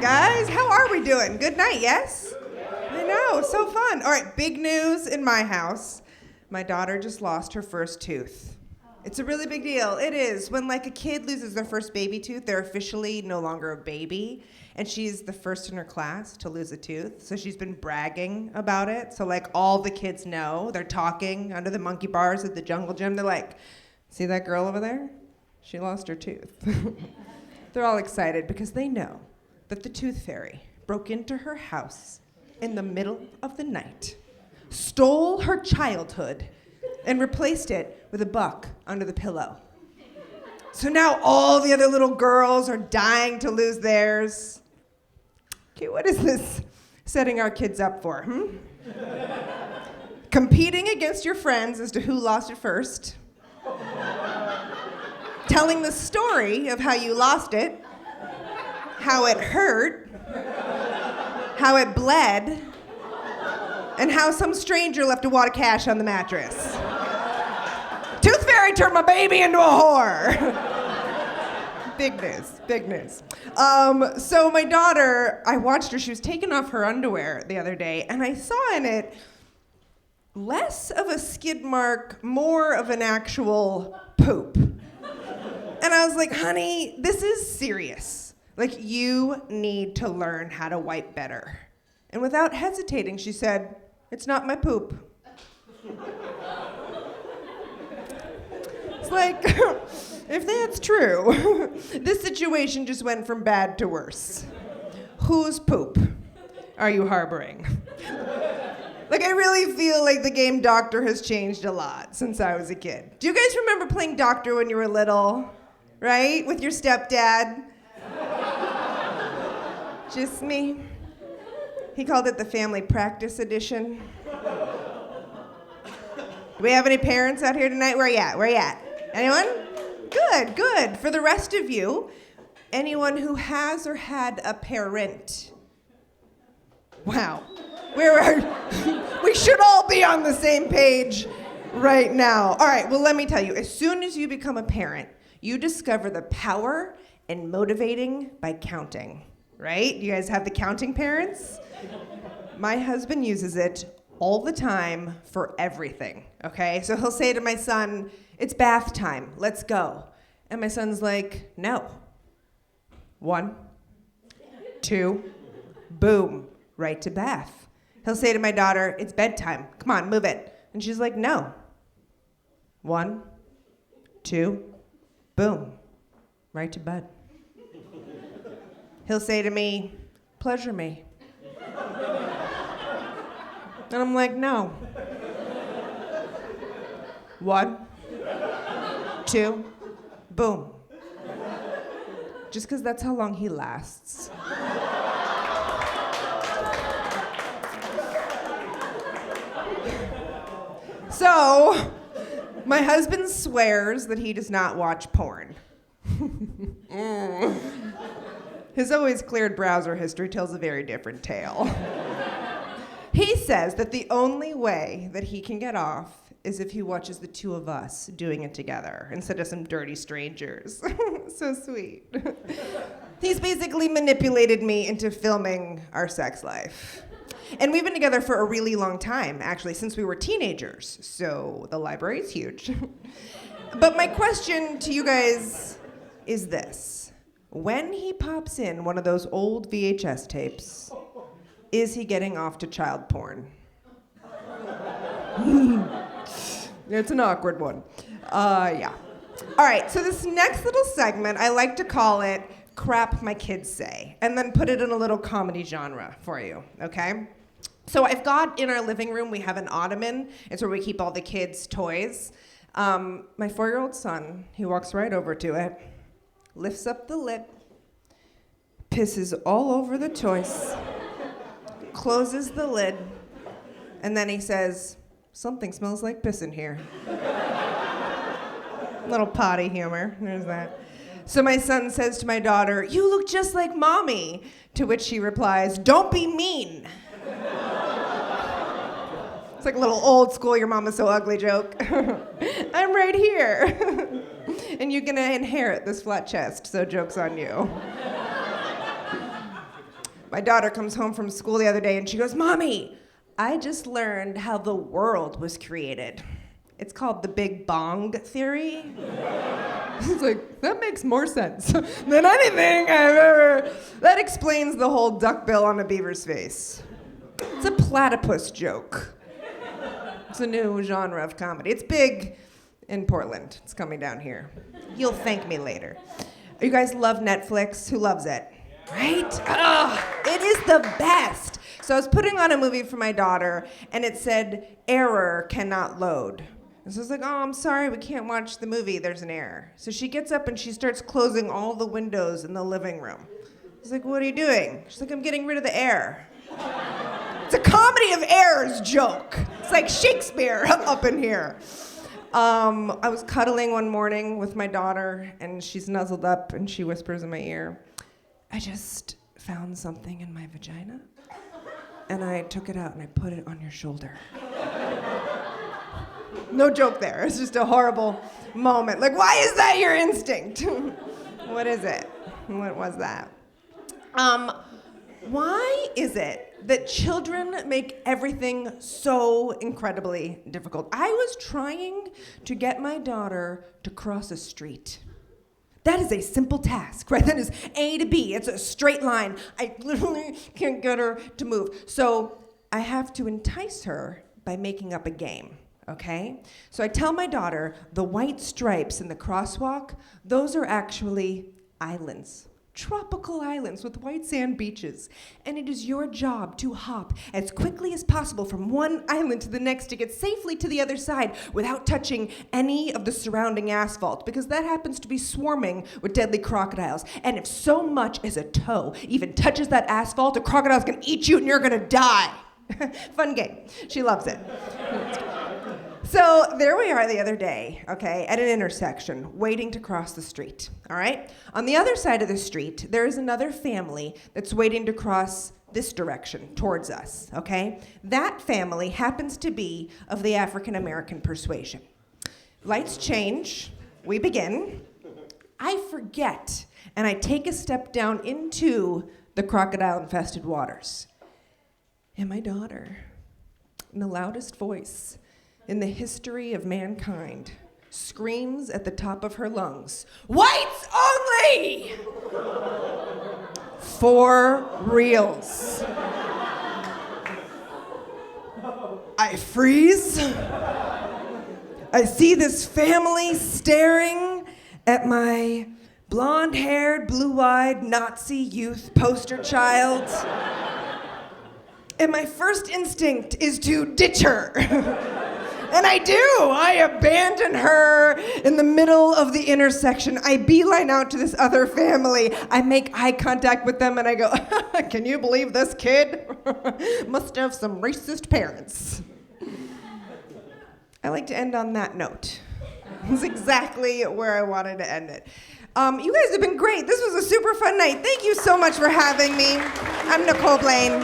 guys. How are we doing? Good night, yes? I know, so fun. All right, big news in my house. My daughter just lost her first tooth. It's a really big deal. It is. When like a kid loses their first baby tooth, they're officially no longer a baby. And she's the first in her class to lose a tooth. So she's been bragging about it. So like all the kids know. They're talking under the monkey bars at the jungle gym. They're like, see that girl over there? She lost her tooth. They're all excited because they know that the tooth fairy broke into her house in the middle of the night, stole her childhood, and replaced it with a buck under the pillow. So now all the other little girls are dying to lose theirs. Okay, what is this setting our kids up for, Competing against your friends as to who lost it first. Telling the story of how you lost it, how it hurt, how it bled, and how some stranger left a wad of cash on the mattress. Tooth Fairy turned my baby into a whore. Big news, big news. So my daughter, I watched her, she was taking off her underwear the other day, and I saw in it less of a skid mark, more of an actual poop. And I was like, honey, this is serious. Like, you need to learn how to wipe better. And without hesitating, she said, it's not my poop. It's like, if that's true, this situation just went from bad to worse. Whose poop are you harboring? Like, I really feel like the game Doctor has changed a lot since I was a kid. Do you guys remember playing Doctor when you were little? Right? With your stepdad? Just me. He called it the family practice edition. Do we have any parents out here tonight? Where you at? Where you at? Anyone? Good, good. For the rest of you, anyone who has or had a parent. Wow. We should all be on the same page right now. All right, well, let me tell you, as soon as you become a parent, you discover the power in motivating by counting, right? You guys have the counting parents? My husband uses it all the time for everything, okay? So he'll say to my son, it's bath time, let's go. And my son's like, no. 1, 2, boom, right to bath. He'll say to my daughter, it's bedtime, come on, move it. And she's like, no. 1, 2, boom, right to bed. He'll say to me, pleasure me. And I'm like, no. 1, 2, boom. Just because that's how long he lasts. So, my husband swears that he does not watch porn. His always cleared browser history tells a very different tale. He says that the only way that he can get off is if he watches the two of us doing it together instead of some dirty strangers. So sweet. He's basically manipulated me into filming our sex life. And we've been together for a really long time, actually, since we were teenagers. So the library is huge. But my question to you guys is this. When he pops in one of those old VHS tapes, is he getting off to child porn? It's an awkward one. Yeah. All right, so this next little segment, I like to call it Crap My Kids Say, and then put it in a little comedy genre for you, okay? So I've got, in our living room, we have an ottoman. It's where we keep all the kids' toys. My 4-year-old son, he walks right over to it, lifts up the lid, pisses all over the toys, closes the lid, and then he says, something smells like piss in here. Little potty humor, there's that. So my son says to my daughter, you look just like mommy, to which she replies, don't be mean. It's like a little old school, your mama's so ugly joke. I'm right here. And you're gonna inherit this flat chest, so joke's on you. My daughter comes home from school the other day and she goes, Mommy, I just learned how the world was created. It's called the Big Bong Theory. It's like, that makes more sense than anything I've ever... That explains the whole duckbill on a beaver's face. It's a platypus joke. It's a new genre of comedy. It's big in Portland. It's coming down here. You'll thank me later. You guys love Netflix? Who loves it? Right? Ugh, it is the best. So I was putting on a movie for my daughter, and it said, error cannot load. And so I was like, oh, I'm sorry, we can't watch the movie, there's an error. So she gets up and she starts closing all the windows in the living room. I was like, what are you doing? She's like, I'm getting rid of the air. It's a comedy of errors joke. It's like Shakespeare up in here. I was cuddling one morning with my daughter, and she's nuzzled up and she whispers in my ear, I just found something in my vagina, and I took it out and I put it on your shoulder. No joke there. It's just a horrible moment. Like, why is that your instinct? What is it? What was that? Why is it that children make everything so incredibly difficult? I was trying to get my daughter to cross a street. That is a simple task, right? That is A to B. It's a straight line. I literally can't get her to move. So I have to entice her by making up a game. Okay? So I tell my daughter, the white stripes in the crosswalk, those are actually islands. Tropical islands with white sand beaches. And it is your job to hop as quickly as possible from one island to the next to get safely to the other side without touching any of the surrounding asphalt, because that happens to be swarming with deadly crocodiles. And if so much as a toe even touches that asphalt, a crocodile's gonna eat you and you're gonna die. Fun game. She loves it. So there we are the other day, okay, at an intersection, waiting to cross the street, all right? On the other side of the street, there is another family that's waiting to cross this direction towards us, okay? That family happens to be of the African American persuasion. Lights change, we begin. I forget, and I take a step down into the crocodile-infested waters. And my daughter, in the loudest voice in the history of mankind, screams at the top of her lungs, whites only! For reals. I freeze. I see this family staring at my blonde-haired, blue-eyed Nazi youth poster child. And my first instinct is to ditch her. And I do. I abandon her in the middle of the intersection. I beeline out to this other family. I make eye contact with them and I go, can you believe this kid? Must have some racist parents. I like to end on that note. It's exactly where I wanted to end it. You guys have been great. This was a super fun night. Thank you so much for having me. I'm Nicole Blaine.